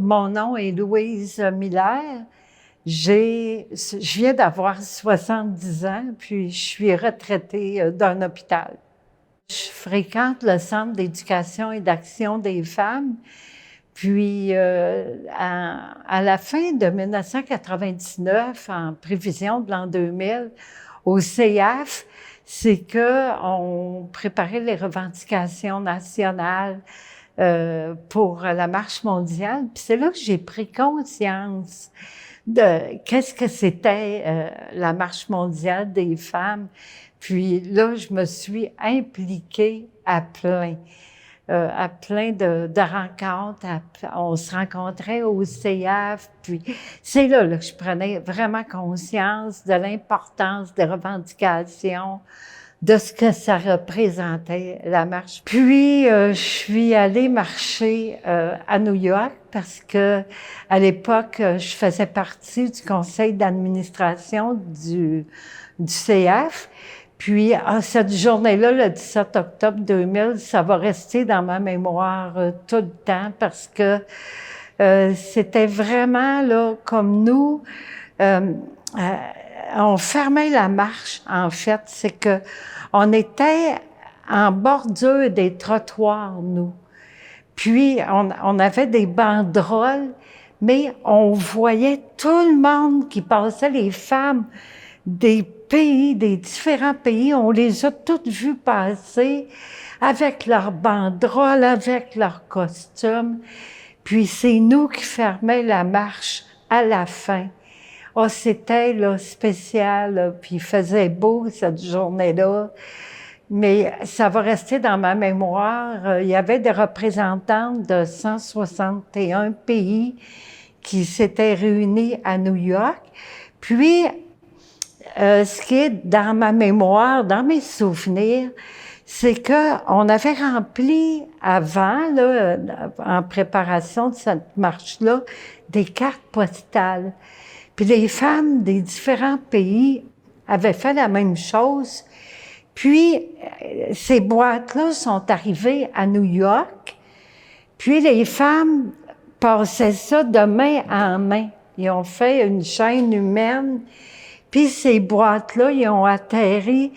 Mon nom est Louise Miller. Je viens d'avoir 70 ans, puis je suis retraitée d'un hôpital. Je fréquente le Centre d'éducation et d'action des femmes. Puis, à la fin de 1999, en prévision de l'an 2000, au CIAF, c'est qu'on préparait les revendications nationales pour la marche mondiale. Puis c'est là que j'ai pris conscience de qu'est-ce que c'était la marche mondiale des femmes. Puis là, je me suis impliquée à plein de rencontres. On se rencontrait au CIAF, puis c'est là que je prenais vraiment conscience de l'importance des revendications, de ce que ça représentait, la marche. Puis, je suis allée marcher à New York parce que à l'époque, je faisais partie du conseil d'administration du CIAF. Puis, cette journée-là, le 17 octobre 2000, ça va rester dans ma mémoire tout le temps parce que c'était vraiment là, comme nous, on fermait la marche, en fait. C'est que on était en bordure des trottoirs, nous. Puis, on avait des banderoles, mais on voyait tout le monde qui passait, les femmes des pays, des différents pays, on les a toutes vues passer avec leurs banderoles, avec leurs costumes. Puis c'est nous qui fermions la marche à la fin. Oh, c'était là, spécial, là, puis il faisait beau cette journée-là. Mais ça va rester dans ma mémoire. Il y avait des représentants de 161 pays qui s'étaient réunis à New York. Puis, ce qui est dans ma mémoire, dans mes souvenirs, c'est qu'on avait rempli avant, là, en préparation de cette marche-là, des cartes postales. Puis les femmes des différents pays avaient fait la même chose. Puis ces boîtes-là sont arrivées à New York. Puis les femmes passaient ça de main en main. Ils ont fait une chaîne humaine. Puis ces boîtes-là, ils ont atterri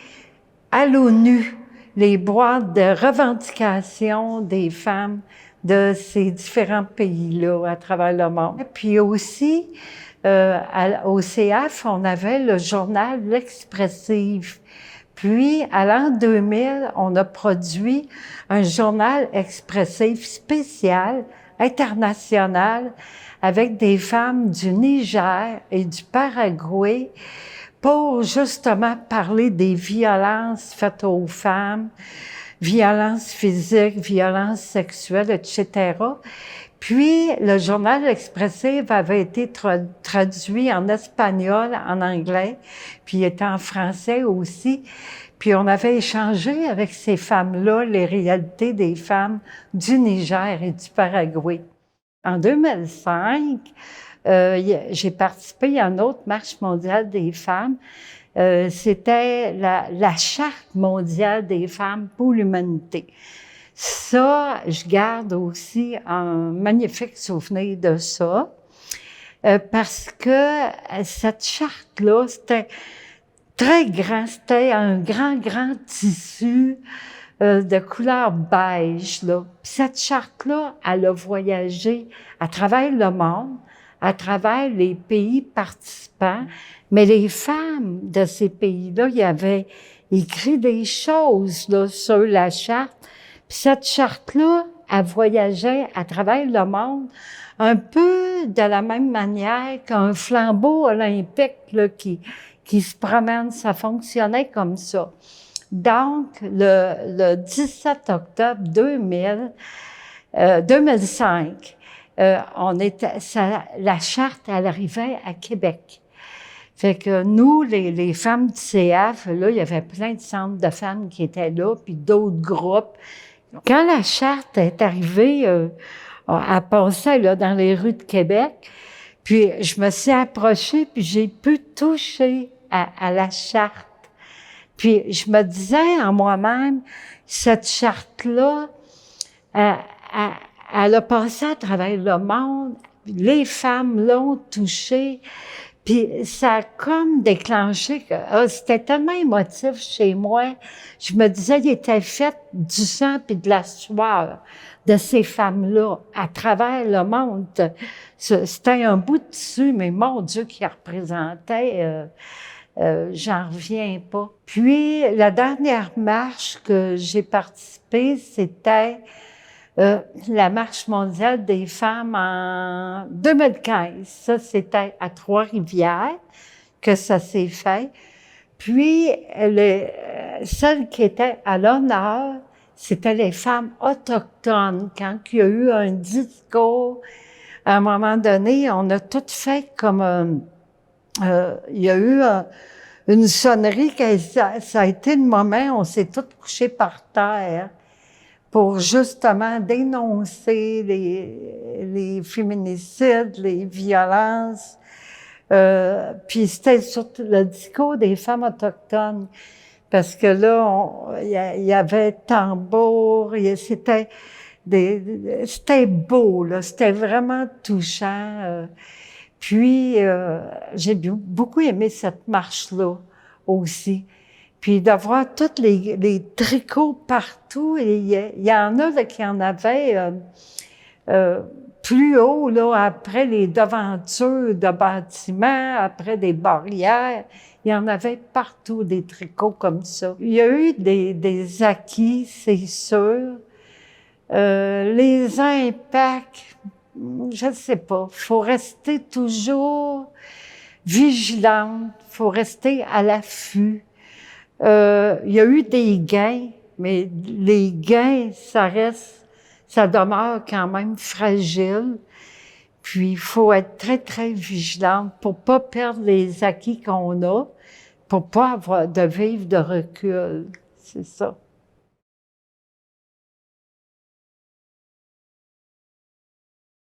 à l'ONU, les boîtes de revendication des femmes de ces différents pays-là à travers le monde. Puis aussi, au CF, on avait le journal L'Expressive. Puis, à l'an 2000, on a produit un journal expressif spécial, international, avec des femmes du Niger et du Paraguay pour justement parler des violences faites aux femmes, violences physiques, violences sexuelles, etc. Puis, le journal Expressive avait été traduit en espagnol, en anglais, puis il était en français aussi. Puis, on avait échangé avec ces femmes-là les réalités des femmes du Niger et du Paraguay. En 2005, j'ai participé à une autre marche mondiale des femmes. C'était la Charte mondiale des femmes pour l'humanité. Ça, je garde aussi un magnifique souvenir de ça, parce que cette charte-là, c'était très grand, c'était un grand tissu de couleur beige, là. Puis cette charte-là, elle a voyagé à travers le monde, à travers les pays participants, mais les femmes de ces pays-là, il y avait écrit des choses là, sur la charte. Puis cette charte-là, elle voyageait à travers le monde un peu de la même manière qu'un flambeau olympique là, qui se promène. Ça fonctionnait comme ça. Donc, le 17 octobre 2005, la charte, elle arrivait à Québec. Fait que nous, les femmes du CF, là, il y avait plein de centres de femmes qui étaient là, puis d'autres groupes. Quand la charte est arrivée, elle passait là, dans les rues de Québec, puis je me suis approchée, puis j'ai pu toucher à la charte. Puis je me disais en moi-même, cette charte-là, elle a passé à travers le monde, les femmes l'ont touché. Puis ça a comme déclenché que c'était tellement émotif chez moi. Je me disais, il était fait du sang puis de la sueur de ces femmes-là à travers le monde. C'était un bout de tissu, mais mon Dieu, qui représentait, j'en reviens pas. Puis la dernière marche que j'ai participé, c'était la marche mondiale des femmes en 2015. Ça, c'était à Trois-Rivières que ça s'est fait. Puis, celle qui était à l'honneur, c'était les femmes autochtones. Quand il y a eu un discours, à un moment donné, on a tout fait comme... il y a eu une sonnerie, ça a été le moment, on s'est tous couchés par terre pour justement dénoncer les féminicides, les violences. Puis c'était surtout le discours des femmes autochtones, parce que là, il y avait tambour, c'était beau, là, c'était vraiment touchant. Puis j'ai beaucoup aimé cette marche-là aussi. Puis d'avoir tous les tricots partout, et il y en a là, qui en avaient plus haut, là, après les devantures de bâtiments, après des barrières. Il y en avait partout des tricots comme ça. Il y a eu des acquis, c'est sûr. Les impacts, je ne sais pas. Faut rester toujours vigilante, faut rester à l'affût. Il y a eu des gains, mais les gains, ça demeure quand même fragile. Puis, il faut être très, très vigilante pour pas perdre les acquis qu'on a, pour pas avoir de vivre de recul. C'est ça.